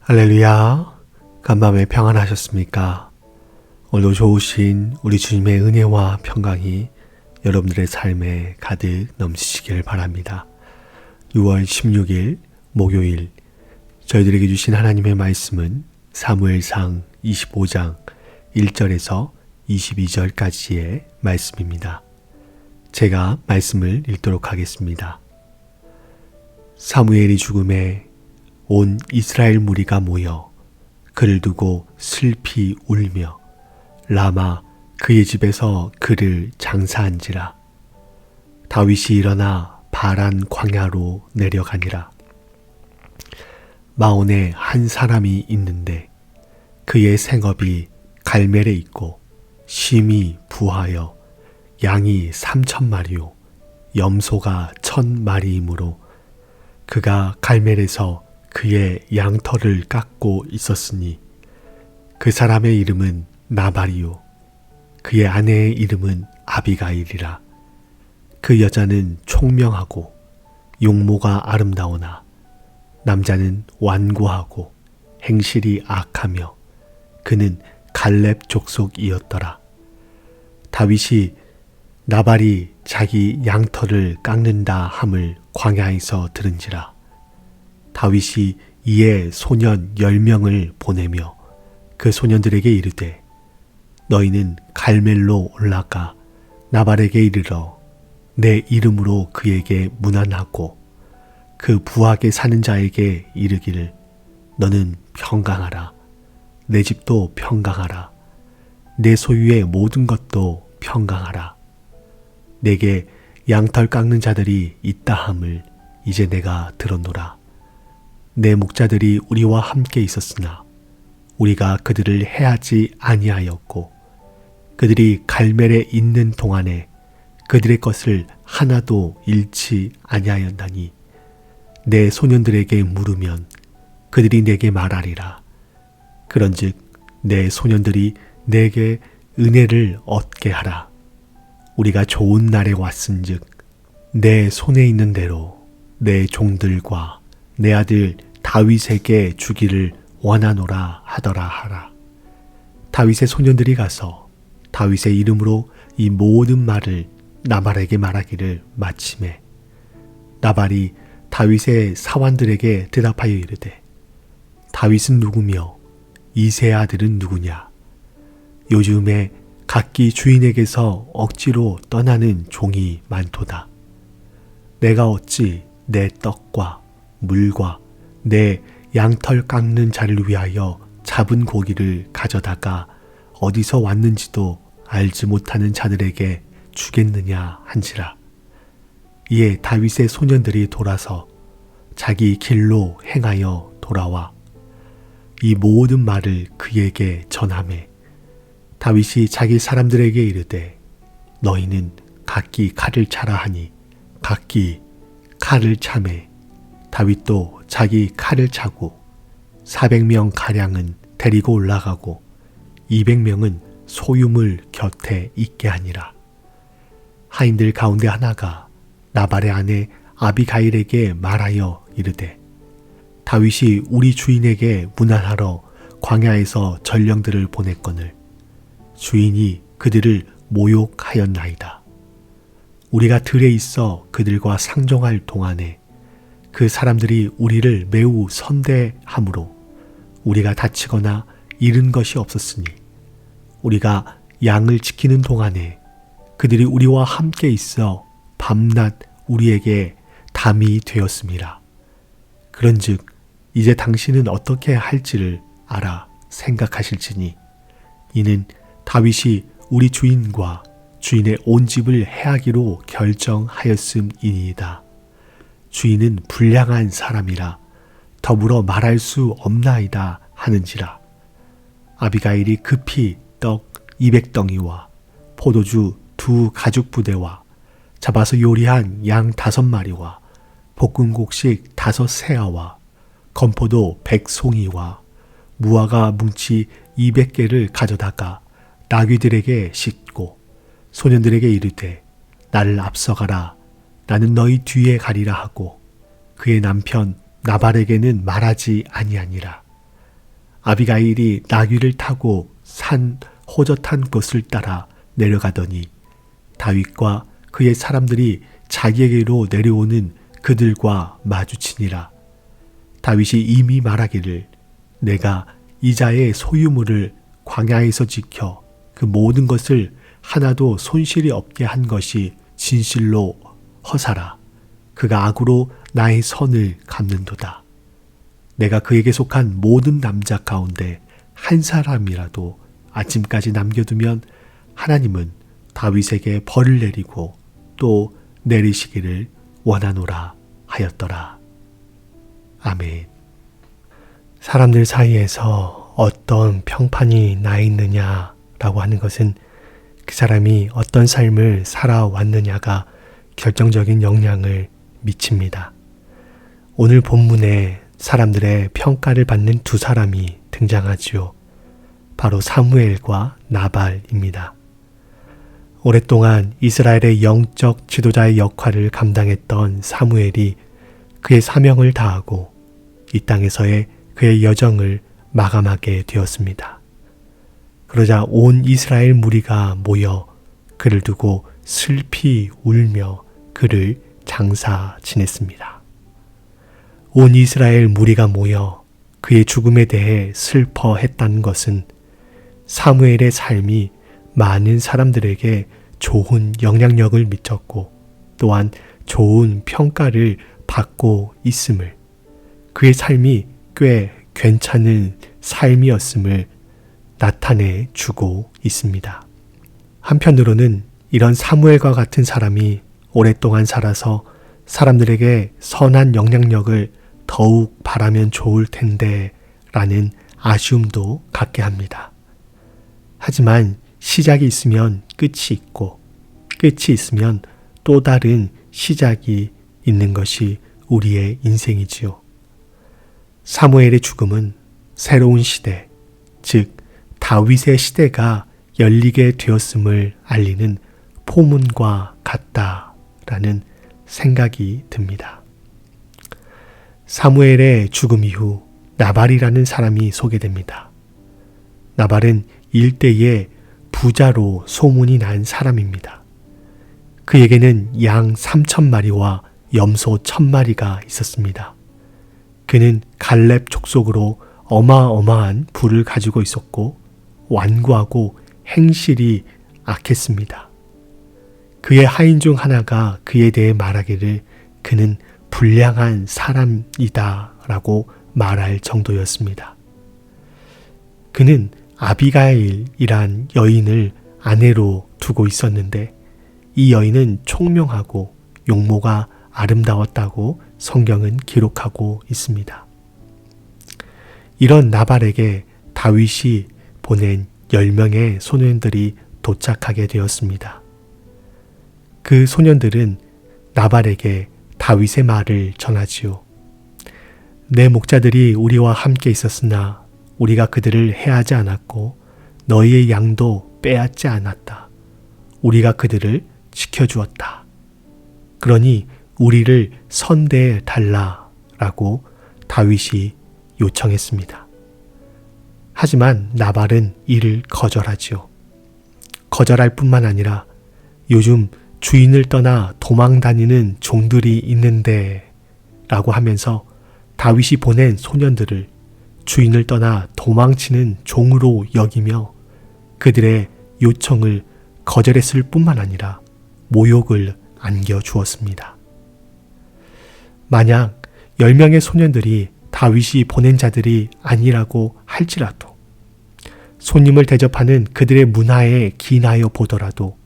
할렐루야, 간밤에 평안하셨습니까? 오늘도 좋으신 우리 주님의 은혜와 평강이 여러분들의 삶에 가득 넘치시길 바랍니다. 6월 16일 목요일, 저희들에게 주신 하나님의 말씀은 사무엘상 25장 1절에서 22절까지의 말씀입니다. 제가 말씀을 읽도록 하겠습니다. 사무엘이 죽음에 온 이스라엘 무리가 모여 그를 두고 슬피 울며 라마 그의 집에서 그를 장사한지라. 다윗이 일어나 바란 광야로 내려가니라. 마온에 한 사람이 있는데 그의 생업이 갈멜에 있고 심이 부하여 양이 3,000마리요 염소가 1,000마리이므로 그가 갈멜에서 그의 양털을 깎고 있었으니 그 사람의 이름은 나발이요 그의 아내의 이름은 아비가일이라. 그 여자는 총명하고 용모가 아름다우나 남자는 완고하고 행실이 악하며 그는 갈렙 족속이었더라. 다윗이 나발이 자기 양털을 깎는다 함을 광야에서 들은지라. 다윗이 이에 소년 10명을 보내며 그 소년들에게 이르되 너희는 갈멜로 올라가 나발에게 이르러 내 이름으로 그에게 문안하고 그 부하게 사는 자에게 이르기를 너는 평강하라. 내 집도 평강하라. 내 소유의 모든 것도 평강하라. 내게 양털 깎는 자들이 있다 함을 이제 내가 들었노라. 내 목자들이 우리와 함께 있었으나 우리가 그들을 해하지 아니하였고 그들이 갈멜에 있는 동안에 그들의 것을 하나도 잃지 아니하였나니 내 소년들에게 물으면 그들이 내게 말하리라. 그런즉 내 소년들이 내게 은혜를 얻게 하라. 우리가 좋은 날에 왔은즉 내 손에 있는 대로 내 종들과 내 아들 다윗에게 주기를 원하노라 하더라 하라. 다윗의 소년들이 가서 다윗의 이름으로 이 모든 말을 나발에게 말하기를 마치매 나발이 다윗의 사환들에게 대답하여 이르되 다윗은 누구며 이새의 아들은 누구냐? 요즘에 각기 주인에게서 억지로 떠나는 종이 많도다. 내가 어찌 내 떡과 물과 내 양털 깎는 자를 위하여 잡은 고기를 가져다가 어디서 왔는지도 알지 못하는 자들에게 주겠느냐 한지라. 이에 다윗의 소년들이 돌아서 자기 길로 행하여 돌아와 이 모든 말을 그에게 전하매 다윗이 자기 사람들에게 이르되 너희는 각기 칼을 차라 하니 각기 칼을 차매 다윗도 자기 칼을 차고 400명 가량은 데리고 올라가고 200명은 소유물 곁에 있게 하니라. 하인들 가운데 하나가 나발의 아내 아비가일에게 말하여 이르되 다윗이 우리 주인에게 문안하러 광야에서 전령들을 보냈거늘 주인이 그들을 모욕하였나이다. 우리가 들에 있어 그들과 상종할 동안에 그 사람들이 우리를 매우 선대함으로 우리가 다치거나 잃은 것이 없었으니 우리가 양을 지키는 동안에 그들이 우리와 함께 있어 밤낮 우리에게 담이 되었습니다. 그런즉 이제 당신은 어떻게 할지를 알아 생각하실지니 이는 다윗이 우리 주인과 주인의 온 집을 해하기로 결정하였음이니이다. 주인은 불량한 사람이라 더불어 말할 수 없나이다 하는지라. 아비가일이 급히 떡 200덩이와 포도주 2 가죽부대와 잡아서 요리한 양 5마리와 볶은 곡식 5 세아와 건포도 100송이와 무화과 뭉치 200개를 가져다가 나귀들에게 싣고 소년들에게 이르되 나를 앞서가라. 나는 너희 뒤에 가리라 하고 그의 남편 나발에게는 말하지 아니하니라. 아비가일이 나귀를 타고 산 호젓한 곳을 따라 내려가더니 다윗과 그의 사람들이 자기에게로 내려오는 그들과 마주치니라. 다윗이 이미 말하기를 내가 이자의 소유물을 광야에서 지켜 그 모든 것을 하나도 손실이 없게 한 것이 진실로 허사라. 그가 악으로 나의 선을 갚는도다. 내가 그에게 속한 모든 남자 가운데 한 사람이라도 아침까지 남겨두면 하나님은 다윗에게 벌을 내리고 또 내리시기를 원하노라 하였더라. 아멘. 사람들 사이에서 어떤 평판이 나 있느냐라고 하는 것은 그 사람이 어떤 삶을 살아왔느냐가 결정적인 영향을 미칩니다. 오늘 본문에 사람들의 평가를 받는 두 사람이 등장하지요. 바로 사무엘과 나발입니다. 오랫동안 이스라엘의 영적 지도자의 역할을 감당했던 사무엘이 그의 사명을 다하고 이 땅에서의 그의 여정을 마감하게 되었습니다. 그러자 온 이스라엘 무리가 모여 그를 두고 슬피 울며 그를 장사 지냈습니다. 온 이스라엘 무리가 모여 그의 죽음에 대해 슬퍼했다는 것은 사무엘의 삶이 많은 사람들에게 좋은 영향력을 미쳤고 또한 좋은 평가를 받고 있음을, 그의 삶이 꽤 괜찮은 삶이었음을 나타내 주고 있습니다. 한편으로는 이런 사무엘과 같은 사람이 오랫동안 살아서 사람들에게 선한 영향력을 더욱 바라면 좋을 텐데 라는 아쉬움도 갖게 합니다. 하지만 시작이 있으면 끝이 있고 끝이 있으면 또 다른 시작이 있는 것이 우리의 인생이지요. 사무엘의 죽음은 새로운 시대, 즉 다윗의 시대가 열리게 되었음을 알리는 포문과 같다라는 생각이 듭니다. 사무엘의 죽음 이후 나발이라는 사람이 소개됩니다. 나발은 일대의 부자로 소문이 난 사람입니다. 그에게는 양 3,000마리와 염소 1,000마리가 있었습니다. 그는 갈렙 족속으로 어마어마한 부를 가지고 있었고 완고하고 행실이 악했습니다. 그의 하인 중 하나가 그에 대해 말하기를 그는 불량한 사람이다 라고 말할 정도였습니다. 그는 아비가일이란 여인을 아내로 두고 있었는데 이 여인은 총명하고 용모가 아름다웠다고 성경은 기록하고 있습니다. 이런 나발에게 다윗이 보낸 10명의 소년들이 도착하게 되었습니다. 그 소년들은 나발에게 다윗의 말을 전하지요. 내 목자들이 우리와 함께 있었으나 우리가 그들을 해하지 않았고 너희의 양도 빼앗지 않았다. 우리가 그들을 지켜주었다. 그러니 우리를 선대해 달라라고 다윗이 요청했습니다. 하지만 나발은 이를 거절하지요. 거절할 뿐만 아니라 요즘 주인을 떠나 도망 다니는 종들이 있는데 라고 하면서 다윗이 보낸 소년들을 주인을 떠나 도망치는 종으로 여기며 그들의 요청을 거절했을 뿐만 아니라 모욕을 안겨주었습니다. 만약 10명의 소년들이 다윗이 보낸 자들이 아니라고 할지라도 손님을 대접하는 그들의 문화에 기인하여 보더라도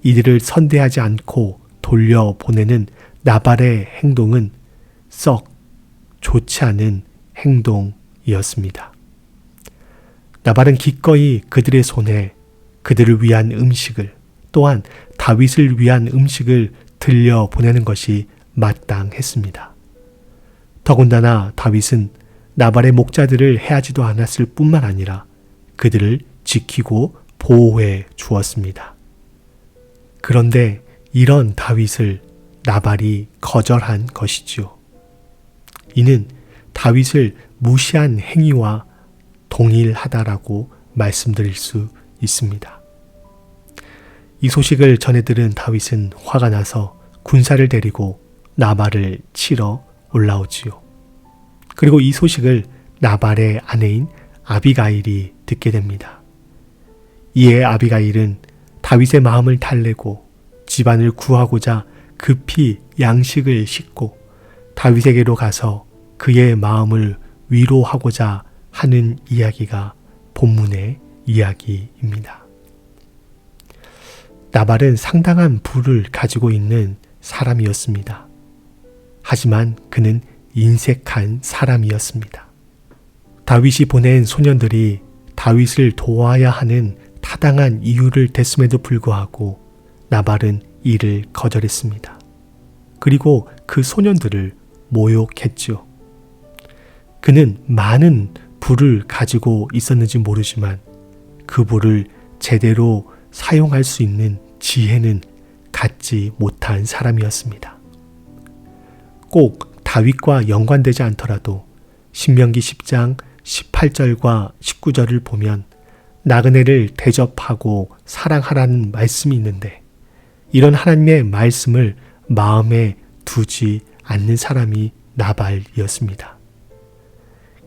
이들을 선대하지 않고 돌려보내는 나발의 행동은 썩 좋지 않은 행동이었습니다. 나발은 기꺼이 그들의 손에 그들을 위한 음식을 또한 다윗을 위한 음식을 들려보내는 것이 마땅했습니다. 더군다나 다윗은 나발의 목자들을 해하지도 않았을 뿐만 아니라 그들을 지키고 보호해 주었습니다. 그런데 이런 다윗을 나발이 거절한 것이지요. 이는 다윗을 무시한 행위와 동일하다라고 말씀드릴 수 있습니다. 이 소식을 전해 들은 다윗은 화가 나서 군사를 데리고 나발을 치러 올라오지요. 그리고 이 소식을 나발의 아내인 아비가일이 듣게 됩니다. 이에 아비가일은 다윗의 마음을 달래고 집안을 구하고자 급히 양식을 싣고 다윗에게로 가서 그의 마음을 위로하고자 하는 이야기가 본문의 이야기입니다. 나발은 상당한 부를 가지고 있는 사람이었습니다. 하지만 그는 인색한 사람이었습니다. 다윗이 보낸 소년들이 다윗을 도와야 하는 타당한 이유를 댔음에도 불구하고 나발은 이를 거절했습니다. 그리고 그 소년들을 모욕했죠. 그는 많은 부를 가지고 있었는지 모르지만 그 부를 제대로 사용할 수 있는 지혜는 갖지 못한 사람이었습니다. 꼭 다윗과 연관되지 않더라도 신명기 10장 18절과 19절을 보면 나그네를 대접하고 사랑하라는 말씀이 있는데 이런 하나님의 말씀을 마음에 두지 않는 사람이 나발이었습니다.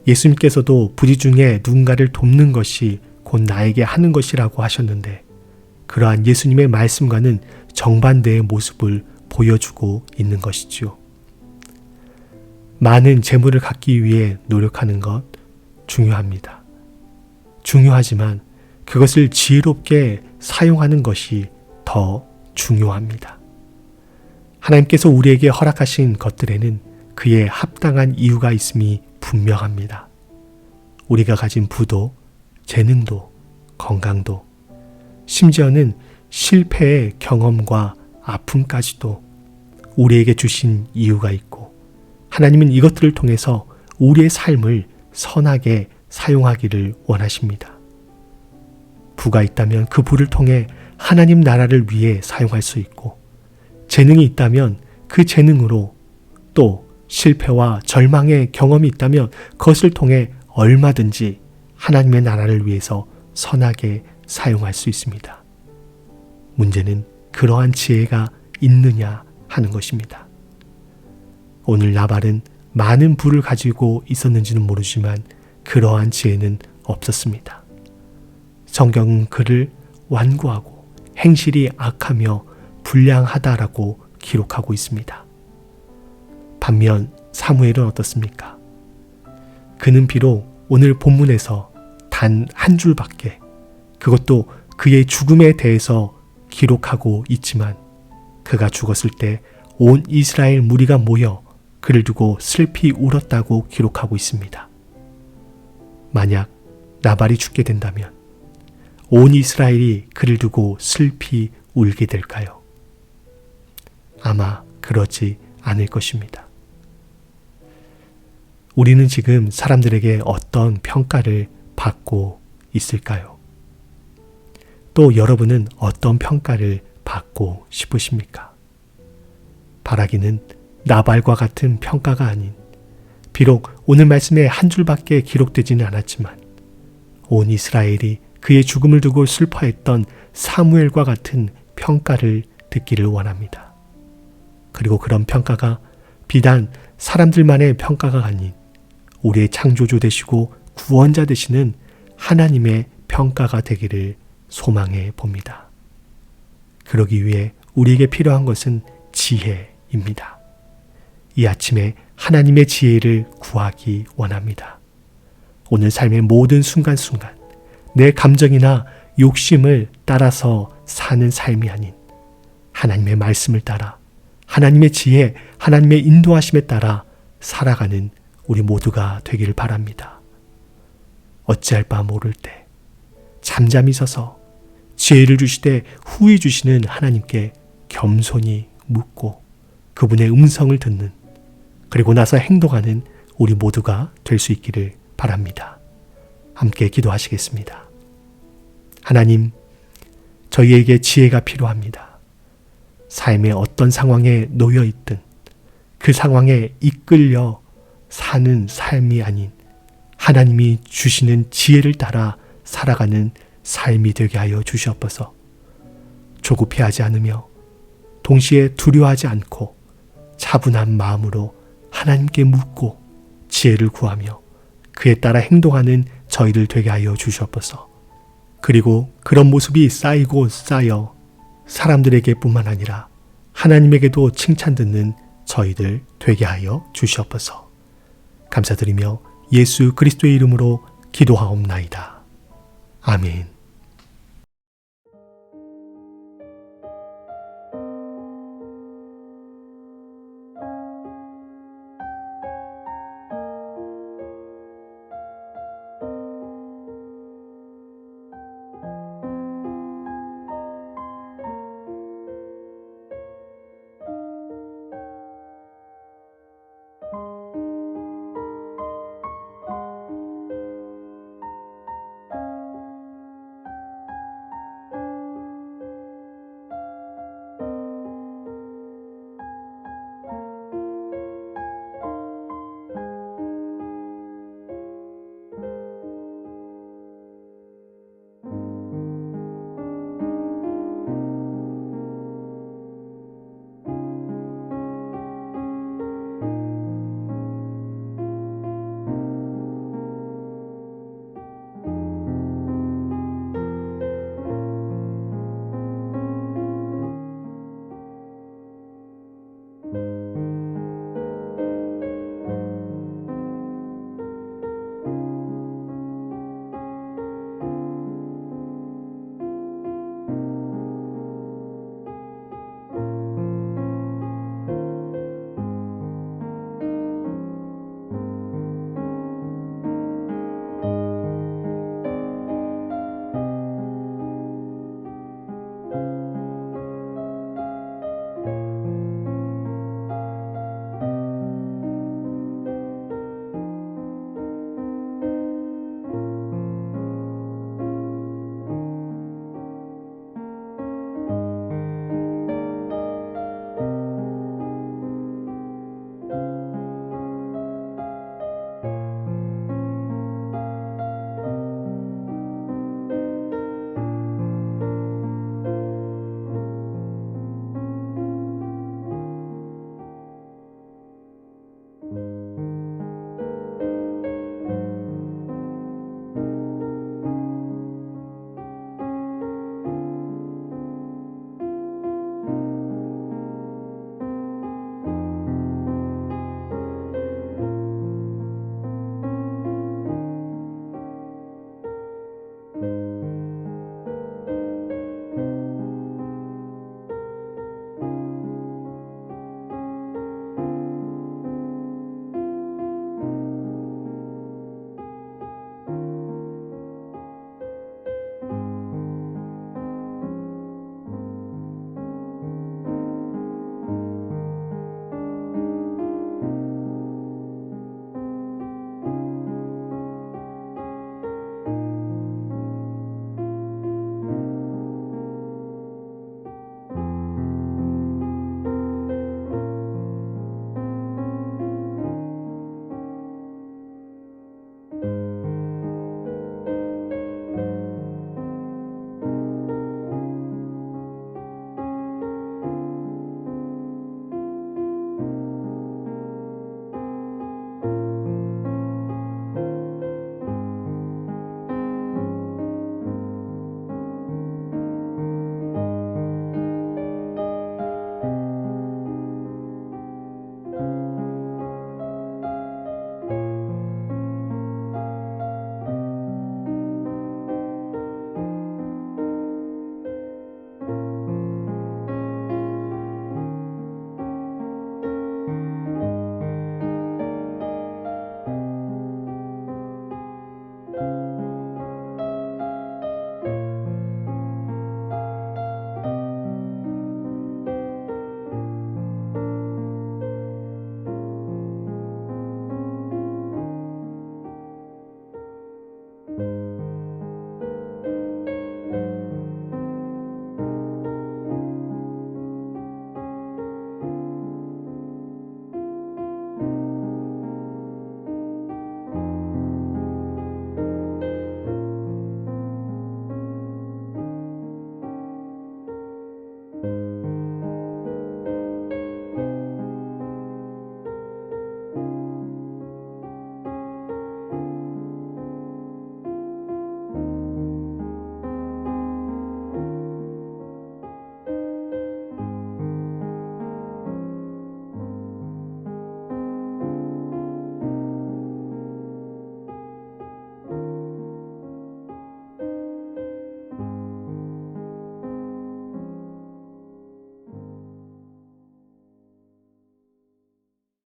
예수님께서도 부지 중에 누군가를 돕는 것이 곧 나에게 하는 것이라고 하셨는데 그러한 예수님의 말씀과는 정반대의 모습을 보여주고 있는 것이죠. 많은 재물을 갖기 위해 노력하는 것 중요합니다. 중요하지만 그것을 지혜롭게 사용하는 것이 더 중요합니다. 하나님께서 우리에게 허락하신 것들에는 그에 합당한 이유가 있음이 분명합니다. 우리가 가진 부도, 재능도, 건강도, 심지어는 실패의 경험과 아픔까지도 우리에게 주신 이유가 있고 하나님은 이것들을 통해서 우리의 삶을 선하게 사용하기를 원하십니다. 부가 있다면 그 부를 통해 하나님 나라를 위해 사용할 수 있고 재능이 있다면 그 재능으로 또 실패와 절망의 경험이 있다면 그것을 통해 얼마든지 하나님의 나라를 위해서 선하게 사용할 수 있습니다. 문제는 그러한 지혜가 있느냐 하는 것입니다. 오늘 나발은 많은 부를 가지고 있었는지는 모르지만 그러한 지혜는 없었습니다. 성경은 그를 완고하고 행실이 악하며 불량하다라고 기록하고 있습니다. 반면 사무엘은 어떻습니까? 그는 비록 오늘 본문에서 단 한 줄밖에 그것도 그의 죽음에 대해서 기록하고 있지만 그가 죽었을 때 온 이스라엘 무리가 모여 그를 두고 슬피 울었다고 기록하고 있습니다. 만약 나발이 죽게 된다면 온 이스라엘이 그를 두고 슬피 울게 될까요? 아마 그러지 않을 것입니다. 우리는 지금 사람들에게 어떤 평가를 받고 있을까요? 또 여러분은 어떤 평가를 받고 싶으십니까? 바라기는 나발과 같은 평가가 아닌 비록 오늘 말씀에 한 줄밖에 기록되지는 않았지만 온 이스라엘이 그의 죽음을 두고 슬퍼했던 사무엘과 같은 평가를 듣기를 원합니다. 그리고 그런 평가가 비단 사람들만의 평가가 아닌 우리의 창조주 되시고 구원자 되시는 하나님의 평가가 되기를 소망해 봅니다. 그러기 위해 우리에게 필요한 것은 지혜입니다. 이 아침에 하나님의 지혜를 구하기 원합니다. 오늘 삶의 모든 순간순간 내 감정이나 욕심을 따라서 사는 삶이 아닌 하나님의 말씀을 따라 하나님의 지혜, 하나님의 인도하심에 따라 살아가는 우리 모두가 되기를 바랍니다. 어찌할 바 모를 때 잠잠히 서서 지혜를 주시되 후히 주시는 하나님께 겸손히 묻고 그분의 음성을 듣는 그리고 나서 행동하는 우리 모두가 될 수 있기를 바랍니다. 함께 기도하시겠습니다. 하나님, 저희에게 지혜가 필요합니다. 삶의 어떤 상황에 놓여 있든 그 상황에 이끌려 사는 삶이 아닌 하나님이 주시는 지혜를 따라 살아가는 삶이 되게 하여 주시옵소서. 조급해하지 않으며 동시에 두려워하지 않고 차분한 마음으로 하나님께 묻고 지혜를 구하며 그에 따라 행동하는 저희들 되게 하여 주시옵소서. 그리고 그런 모습이 쌓이고 쌓여 사람들에게 뿐만 아니라 하나님에게도 칭찬 듣는 저희들 되게 하여 주시옵소서. 감사드리며 예수 그리스도의 이름으로 기도하옵나이다. 아멘.